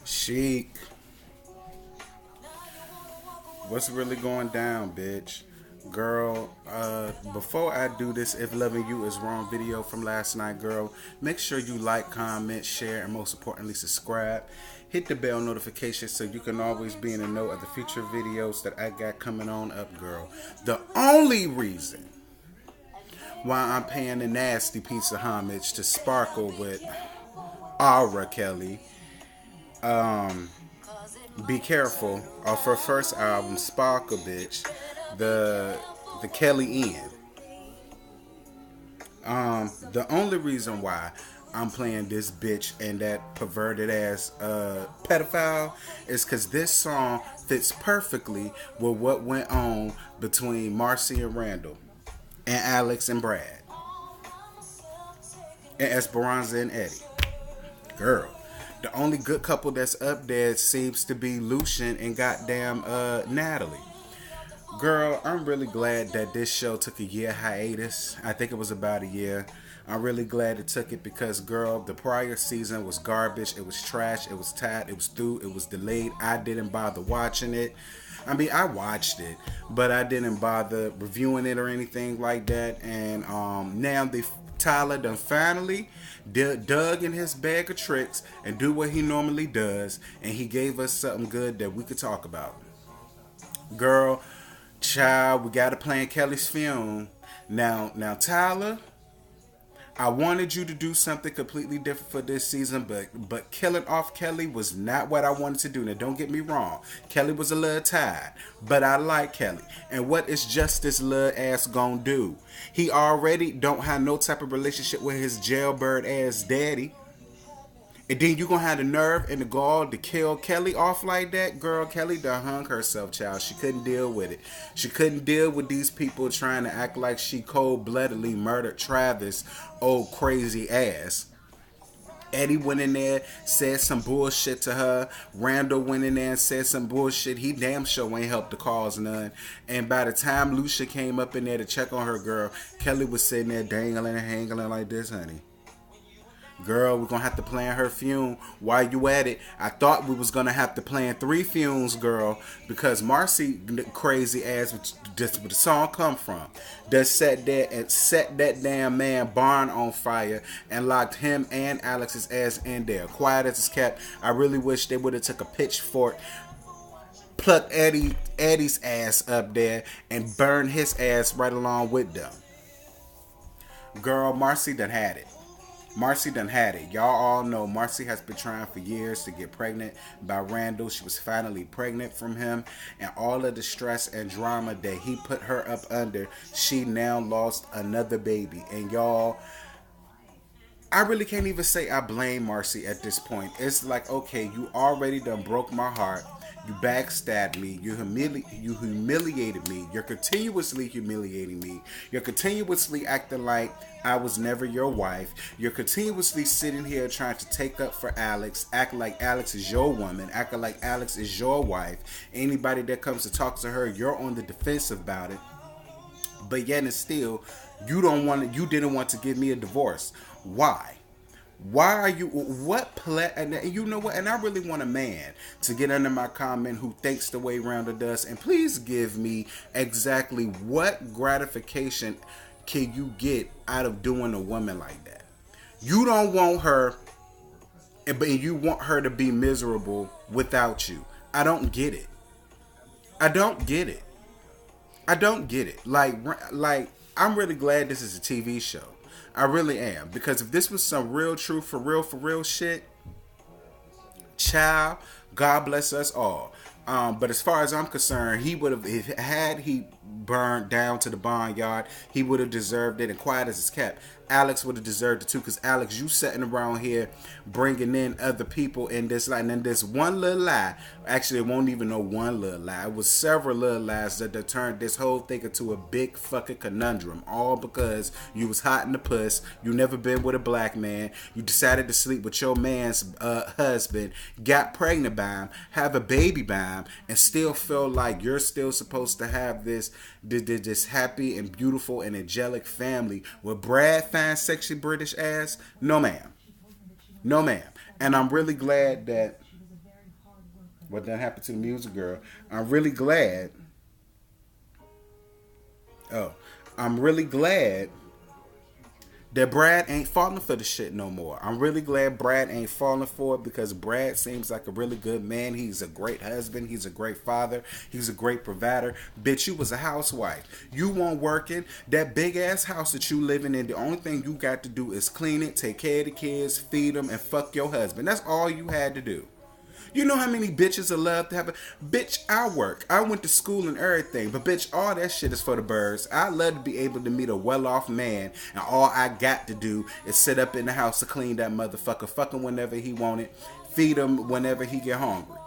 Chic, what's really going down, bitch? Girl, before I do this If Loving You Is Wrong video from last night, girl, make sure you like, comment, share, and most importantly, subscribe. Hit the bell notification so you can always be in the know of the future videos that I got coming on up, girl. The only reason why I'm paying a nasty piece of homage to Sparkle with Aura Kelly, Be Careful, off her first album, Sparkle Bitch, the Kelly End. The only reason why I'm playing this bitch and that perverted ass pedophile is because this song fits perfectly with what went on between Marcie and Randall, and Alex and Brad, and Esperanza and Eddie. Girl, the only good couple that's up there seems to be Lucian and goddamn Natalie. Girl, I'm really glad that this show took a year hiatus. I think it was about a year. I'm really glad it took it because, girl, the prior season was garbage. It was trash. It was tight. It was through. It was delayed. I didn't bother watching it. I mean, I watched it, but I didn't bother reviewing it or anything like that. And now Tyler done finally dug in his bag of tricks and do what he normally does, and he gave us something good that we could talk about. Girl, child, we got to play in Kelly's film. Now, Tyler, I wanted you to do something completely different for this season, but killing off Kelly was not what I wanted to do. Now, don't get me wrong. Kelly was a little tired, but I like Kelly. And what is Justice little ass gonna do? He already don't have no type of relationship with his jailbird ass daddy. And then you gonna have the nerve and the gall to kill Kelly off like that? Girl, Kelly done hung herself, child. She couldn't deal with it. She couldn't deal with these people trying to act like she cold-bloodedly murdered Travis, old crazy ass. Eddie went in there, said some bullshit to her. Randall went in there and said some bullshit. He damn sure ain't helped the cause none. And by the time Lucia came up in there to check on her, girl, Kelly was sitting there dangling and hangling like this, honey. Girl, we're gonna have to plan her fume. While you at it, I thought we was gonna have to plan 3 fumes, girl, because Marcie, crazy ass, just where the song come from, just sat there and set that damn man barn on fire and locked him and Alex's ass in there. Quiet as it's kept. I really wish they would have took a pitchfork, plucked Eddie's ass up there, and burned his ass right along with them. Girl, Marcie done had it. Marcie done had it. Y'all all know Marcie has been trying for years to get pregnant by Randall. She was finally pregnant from him. And all of the stress and drama that he put her up under, she now lost another baby. And y'all, I really can't even say I blame Marcie at this point. It's like, okay, you already done broke my heart. You backstabbed me. You humiliated me. You're continuously humiliating me. You're continuously acting like I was never your wife. You're continuously sitting here trying to take up for Alex, act like Alex is your woman, acting like Alex is your wife. Anybody that comes to talk to her, you're on the defensive about it. But yet and still, you didn't want to give me a divorce. Why? Why are you, and you know what, and I really want a man to get under my comment who thinks the way Randall does, and please give me exactly what gratification can you get out of doing a woman like that. You don't want her, but you want her to be miserable without you. I don't get it. I don't get it. I don't get it. Like, I'm really glad this is a TV show. I really am. Because if this was some real, true, for real shit, child, God bless us all. But as far as I'm concerned, he would have, had he burned down to the barnyard, he would have deserved it. And quiet as it's kept, Alex would have deserved it too. Because Alex, you sitting around here bringing in other people in this lie. And then this one little lie, actually it won't even know one little lie. It was several little lies that turned this whole thing into a big fucking conundrum. All because you was hot in the puss. You never been with a black man. You decided to sleep with your man's husband. Got pregnant by him. Have a baby by him. And still feel like you're still supposed to have this happy and beautiful and angelic family with Brad fine sexy British ass. No ma'am. No ma'am. And I'm really glad that what done happened to the music, girl. I'm really glad. Oh, I'm really glad that Brad ain't falling for the shit no more. I'm really glad Brad ain't falling for it because Brad seems like a really good man. He's a great husband. He's a great father. He's a great provider. Bitch, you was a housewife. You weren't working. That big ass house that you living in, the only thing you got to do is clean it, take care of the kids, feed them, and fuck your husband. That's all you had to do. You know how many bitches would love to have a bitch? I work. I went to school and everything, but bitch, all that shit is for the birds. I love to be able to meet a well-off man, and all I got to do is sit up in the house to clean that motherfucker, fuck him whenever he want it, feed him whenever he get hungry.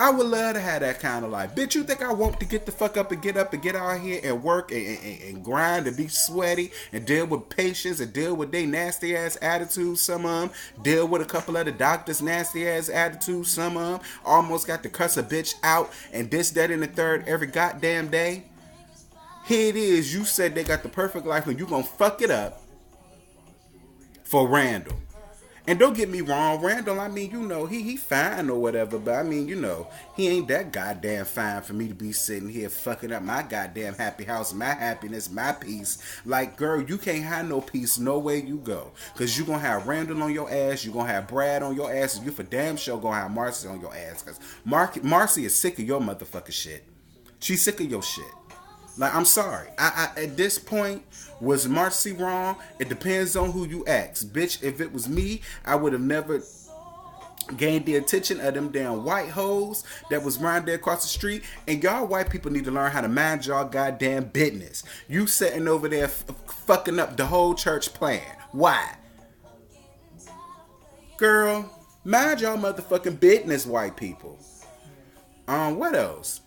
I would love to have that kind of life. Bitch, you think I want to get the fuck up and get out here and work and grind and be sweaty and deal with patients and deal with their nasty ass attitudes, some of them. Deal with a couple of the doctors' nasty ass attitudes, some of them. Almost got to cuss a bitch out and this, that, and the third every goddamn day. Here it is. You said they got the perfect life and you gonna fuck it up for Randall. And don't get me wrong, Randall, I mean, you know, he fine or whatever, but I mean, you know, he ain't that goddamn fine for me to be sitting here fucking up my goddamn happy house, my happiness, my peace. Like, girl, you can't have no peace no way you go. Because you going to have Randall on your ass, you going to have Brad on your ass, and you for damn sure going to have Marcie on your ass. Because Marcie is sick of your motherfucking shit. She's sick of your shit. Like, I'm sorry. I at this point, was Marcie wrong? It depends on who you ask. Bitch, if it was me, I would have never gained the attention of them damn white hoes that was around there across the street. And y'all white people need to learn how to mind y'all goddamn business. You sitting over there fucking up the whole church plan. Why? Girl, mind y'all motherfucking business, white people. What else?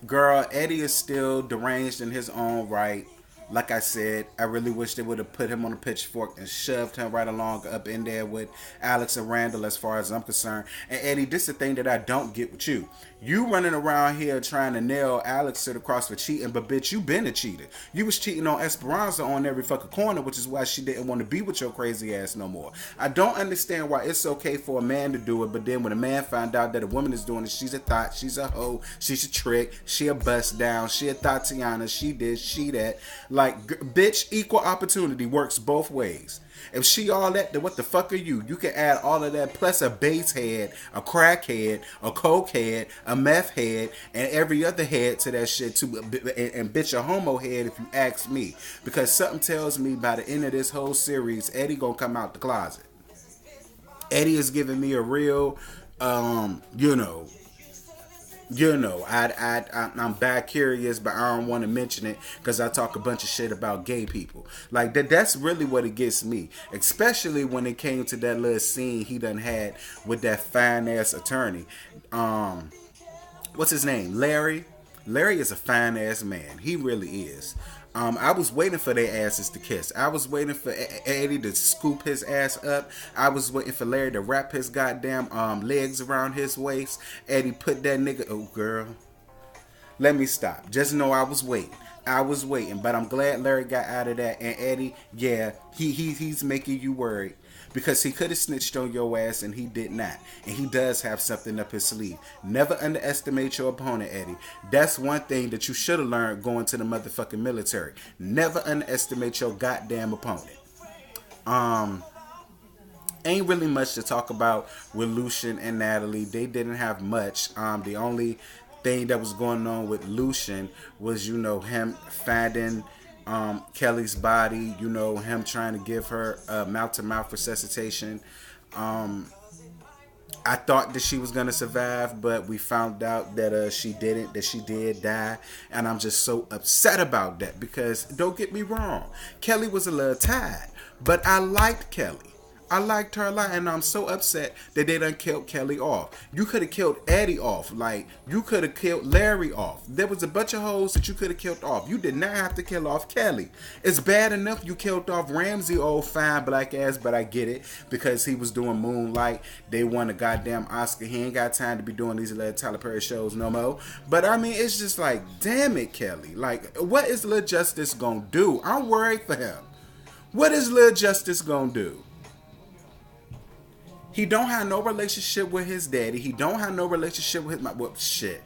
Girl, Eddie is still deranged in his own right. Like I said, I really wish they would have put him on a pitchfork and shoved him right along up in there with Alex and Randall as far as I'm concerned. And Eddie, this is the thing that I don't get with you. You running around here trying to nail Alex to the cross for cheating, but bitch, you been a cheater. You was cheating on Esperanza on every fucking corner, which is why she didn't want to be with your crazy ass no more. I don't understand why it's okay for a man to do it, but then when a man find out that a woman is doing it, she's a thought, she's a hoe, she's a trick, she a bust down, she a Tatiana, she this, she that. Like, bitch, equal opportunity works both ways. If she all that, then what the fuck are you? You can add all of that plus a base head, a crack head, a coke head, a meth head, and every other head to that shit too. And bitch, a homo head if you ask me. Because something tells me by the end of this whole series, Eddie gonna come out the closet. Eddie is giving me a real, I'm back curious, but I don't want to mention it because I talk a bunch of shit about gay people. Like that's really what it gets me, especially when it came to that little scene he done had with that fine ass attorney. What's his name? Larry. Larry is a fine ass man. He really is. I was waiting for their asses to kiss. I was waiting for Eddie to scoop his ass up. I was waiting for Larry to wrap his goddamn legs around his waist. Eddie put that nigga... Oh, girl. Let me stop. Just know I was waiting. But I'm glad Larry got out of that. And Eddie, yeah, he's making you worried. Because he could have snitched on your ass and he did not. And he does have something up his sleeve. Never underestimate your opponent, Eddie. That's one thing that you should have learned going to the motherfucking military. Never underestimate your goddamn opponent. Ain't really much to talk about with Lucian and Natalie. They didn't have much. The only thing that was going on with Lucian was, him finding... Kelly's body, him trying to give her mouth-to-mouth resuscitation. I thought that she was going to survive, but we found out that she didn't, that she did die. And I'm just so upset about that because, don't get me wrong, Kelly was a little tired, but I liked Kelly. I liked her a lot, and I'm so upset that they done killed Kelly off. You could have killed Eddie off. Like, you could have killed Larry off. There was a bunch of hoes that you could have killed off. You did not have to kill off Kelly. It's bad enough you killed off Ramsey, old fine black ass, but I get it. Because he was doing Moonlight. They won a goddamn Oscar. He ain't got time to be doing these little Tyler Perry shows no more. But, I mean, it's just like, damn it, Kelly. Like, what is Lil Justice gonna do? I'm worried for him. What is Lil Justice gonna do? He don't have no relationship with his daddy. He don't have no relationship with his mom. Well, shit.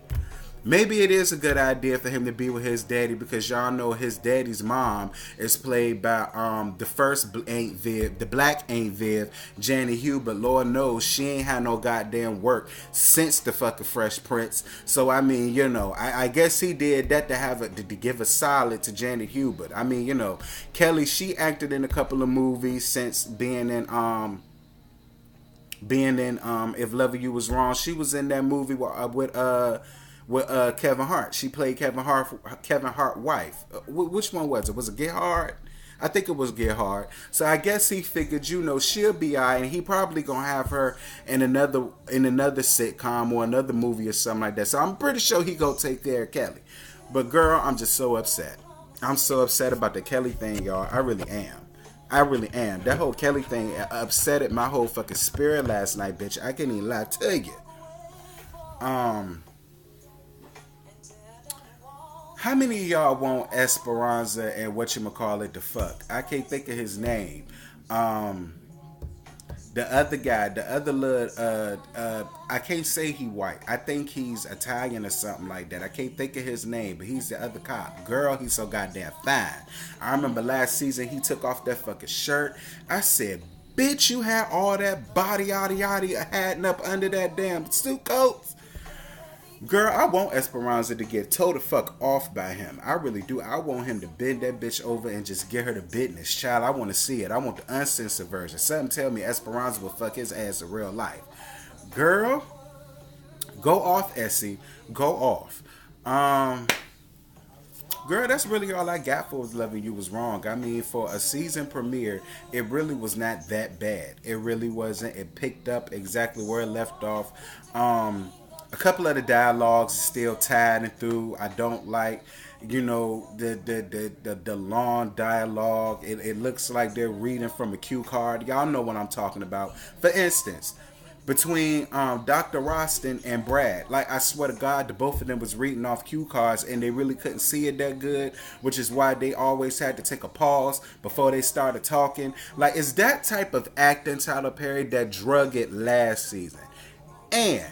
Maybe it is a good idea for him to be with his daddy because y'all know his daddy's mom is played by the first ain't Viv, the black ain't Viv, Janet Hubert. Lord knows she ain't had no goddamn work since the fucking Fresh Prince. So I mean, you know, I guess he did that to have to give a solid to Janet Hubert. I mean, you know, Kelly, she acted in a couple of movies since being in If Loving You Was Wrong. She was in that movie with Kevin Hart. She played Kevin Hart's wife. Which one was it? Was it Get Hard? I think it was Get Hard. So I guess he figured, you know, she'll be alright, and he probably gonna have her in another sitcom or another movie or something like that. So I'm pretty sure he gonna take care of Kelly. But girl, I'm just so upset. I'm so upset about the Kelly thing, y'all. I really am. I really am. That whole Kelly thing upsetted my whole fucking spirit last night, bitch. I can't even lie to you. How many of y'all want Esperanza and whatchamacallit the fuck? I can't think of his name. The other guy, the other little, I can't say he white. I think he's Italian or something like that. I can't think of his name, but he's the other cop. Girl, he's so goddamn fine. I remember last season he took off that fucking shirt. I said, bitch, you had all that body yada yada hiding up under that damn suit coat. Girl, I want Esperanza to get told the fuck off by him. I really do. I want him to bend that bitch over and just get her the business. Child, I want to see it. I want the uncensored version. Something tell me Esperanza will fuck his ass in real life. Girl, go off, Essie. Go off. Girl, that's really all I got for Loving You Was Wrong. I mean, for a season premiere, it really was not that bad. It really wasn't. It picked up exactly where it left off. A couple of the dialogues is still tied and through. I don't like, you know, the long dialogue. It looks like they're reading from a cue card. Y'all know what I'm talking about. For instance, between Dr. Roston and Brad, like I swear to God, the both of them was reading off cue cards and they really couldn't see it that good, which is why they always had to take a pause before they started talking. Like, it's that type of acting, Tyler Perry, that drug it last season. And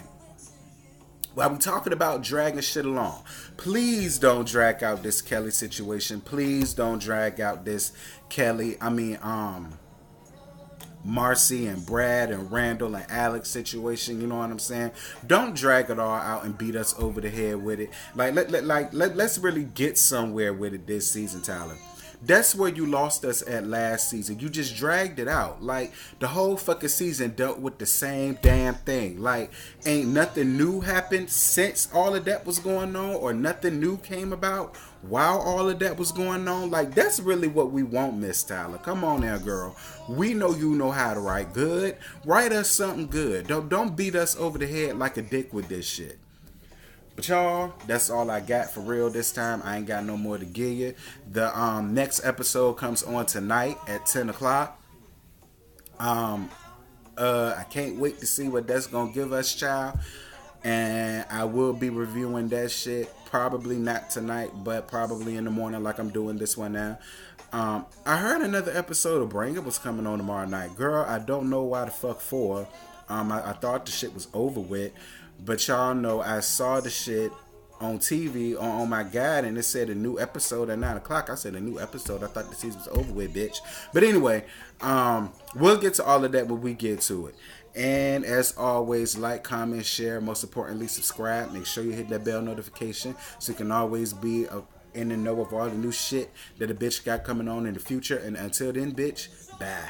while we talking about dragging shit along, please don't drag out this Kelly situation. Please don't drag out this Marcie and Brad and Randall and Alex situation. You know what I'm saying? Don't drag it all out and beat us over the head with it. Let's really get somewhere with it this season, Tyler. That's where you lost us at last season. You just dragged it out. Like, the whole fucking season dealt with the same damn thing. Like, ain't nothing new happened since all of that was going on, or nothing new came about while all of that was going on. Like, that's really what we want, Miss Tyler. Come on now, girl. We know you know how to write good. Write us something good. Don't beat us over the head like a dick with this shit. But y'all, that's all I got for real this time. I ain't got no more to give you. The next episode comes on tonight at 10 o'clock. I can't wait to see what that's gonna give us, child. And I will be reviewing that shit. Probably not tonight, but probably in the morning like I'm doing this one now. I heard another episode of Bring It was coming on tomorrow night. Girl, I don't know why the fuck for. I thought the shit was over with. But y'all know I saw the shit on TV on my guide, and it said a new episode at 9 o'clock. I said a new episode. I thought the season was over with, bitch. But anyway, we'll get to all of that when we get to it. And as always, like, comment, share. Most importantly, subscribe. Make sure you hit that bell notification so you can always be in the know of all the new shit that a bitch got coming on in the future. And until then, bitch, bye.